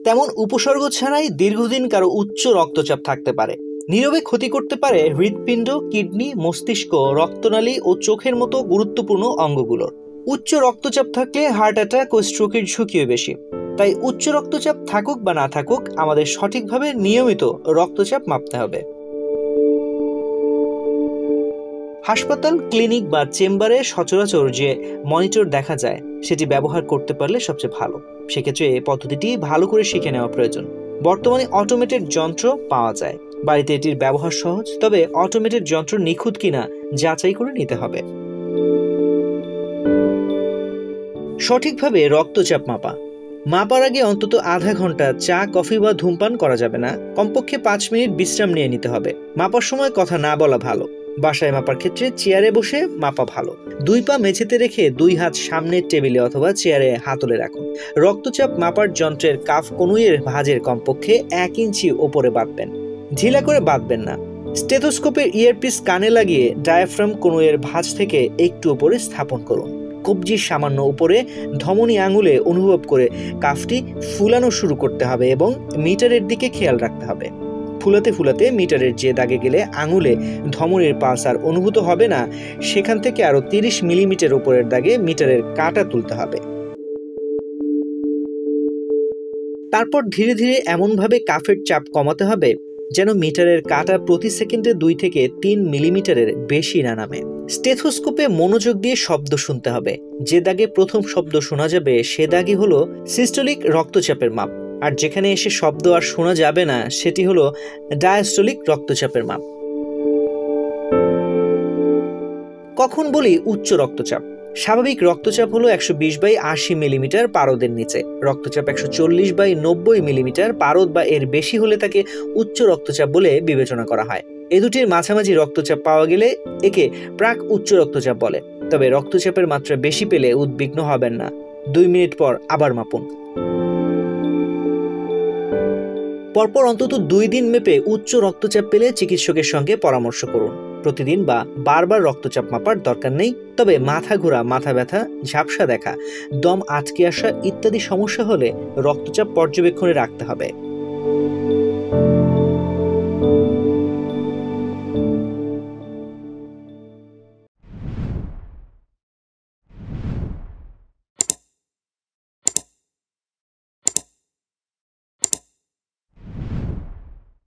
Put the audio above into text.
তেমন উপসর্গ ছাড়াই দীর্ঘদিন কারো উচ্চ রক্তচাপ থাকতে পারে। নীরবে ক্ষতি করতে পারে হৃৎপিণ্ড, কিডনি, মস্তিষ্ক, রক্তনালী ও চোখের মতো গুরুত্বপূর্ণ অঙ্গগুলোর। উচ্চ রক্তচাপ থাকলে হার্ট অ্যাটাক ও স্ট্রোকের ঝুঁকিও বেশি। তাই উচ্চ রক্তচাপ থাকুক বা না থাকুক, আমাদের সঠিকভাবে নিয়মিত রক্তচাপ মাপতে হবে। হাসপাতাল, ক্লিনিক বা চেম্বারে সচরাচর যে মনিটর দেখা যায় সেটি ব্যবহার করতে পারলে সবচেয়ে ভালো। সেক্ষেত্রে এই পদ্ধতিটি ভালো করে শিখে নেওয়া প্রয়োজন। বর্তমানে অটোমেটেড যন্ত্র পাওয়া যায়, বাড়িতে এটির ব্যবহার সহজ, তবে অটোমেটেড যন্ত্র নিখুঁত কিনা যাচাই করে নিতে হবে। সঠিকভাবে রক্তচাপ মাপার আগে অন্তত আধা ঘন্টা চা, কফি বা ধূমপান করা যাবে না। কমপক্ষে 5 মিনিট বিশ্রাম নিয়ে নিতে হবে। মাপার সময় কথা না বলা ভালো। বাসায় মাপার ক্ষেত্রে চেয়ারে বসে মাপা ভালো। 2 পা মেঝেতে রেখে 2 হাত সামনের টেবিলে অথবা চেয়ারে হাতলে রাখুন। রক্তচাপ মাপার যন্ত্রের কাফ কনুইয়ের ভাঁজের কমপক্ষে 1 ইঞ্চি ওপরে বাঁধবেন। ঢিলা করে বাঁধবেন না। স্টেথোস্কোপের ইয়ারপিস কানে লাগিয়ে ডায়াফ্রাম কনুইয়ের ভাঁজ থেকে একটু উপরে স্থাপন করুন। কবজির সামান্য উপরে ধমনী আঙুলে অনুভব করে কাফটি ফুলানো শুরু করতে হবে এবং মিটারের দিকে খেয়াল রাখতে হবে। ফুলাতে ফুলাতে মিটারের যে দাগে গেলে আঙুলে ধমনীর পালস আর অনুভূত হবে না, সেখান থেকে আরো 30 মিলিমিটার উপরের দাগে মিটারের কাঁটা তুলতে হবে। তারপর ধীরে ধীরে এমনভাবে কাফের চাপ কমাতে হবে যেন মিটারের কাঁটা প্রতি সেকেন্ডে 2 থেকে 3 মিলিমিটারের বেশি না নামে। স্টেথোস্কোপে মনোযোগ দিয়ে শব্দ শুনতে হবে। যে দাগে প্রথম শব্দ শোনা যাবে সে দাগই হলো সিস্টোলিক রক্তচাপের মাপ, আর যেখানে এসে শব্দ আর শোনা যাবে না সেটি হলো ডায়াস্টোলিক রক্তচাপের মাপ। কখন বলি উচ্চ রক্তচাপ? স্বাভাবিক রক্তচাপ হলো 120/80 মিলিমিটার পারদের নিচে। রক্তচাপ 140/90 মিলিমিটার পারদ বা এর বেশি হলে তাকে উচ্চ রক্তচাপ বলে বিবেচনা করা হয়। এ দুটির মাঝামাঝি রক্তচাপ পাওয়া গেলে একে প্রাক উচ্চ রক্তচাপ বলে। তবে রক্তচাপের মাত্রা বেশি পেলে উদ্বিগ্ন হবেন না। 2 মিনিট পর আবার মাপুন। পরপর অন্তত 2 দিন মেপে উচ্চ রক্তচাপ পেলে চিকিৎসকের সঙ্গে পরামর্শ করুন। প্রতিদিন বা বারবার রক্তচাপ মাপার দরকার নেই। তবে মাথা ঘোরা, মাথা ব্যথা, ঝাপসা দেখা, দম আটকে আসা ইত্যাদি সমস্যা হলে রক্তচাপ পর্যবেক্ষণে রাখতে হবে।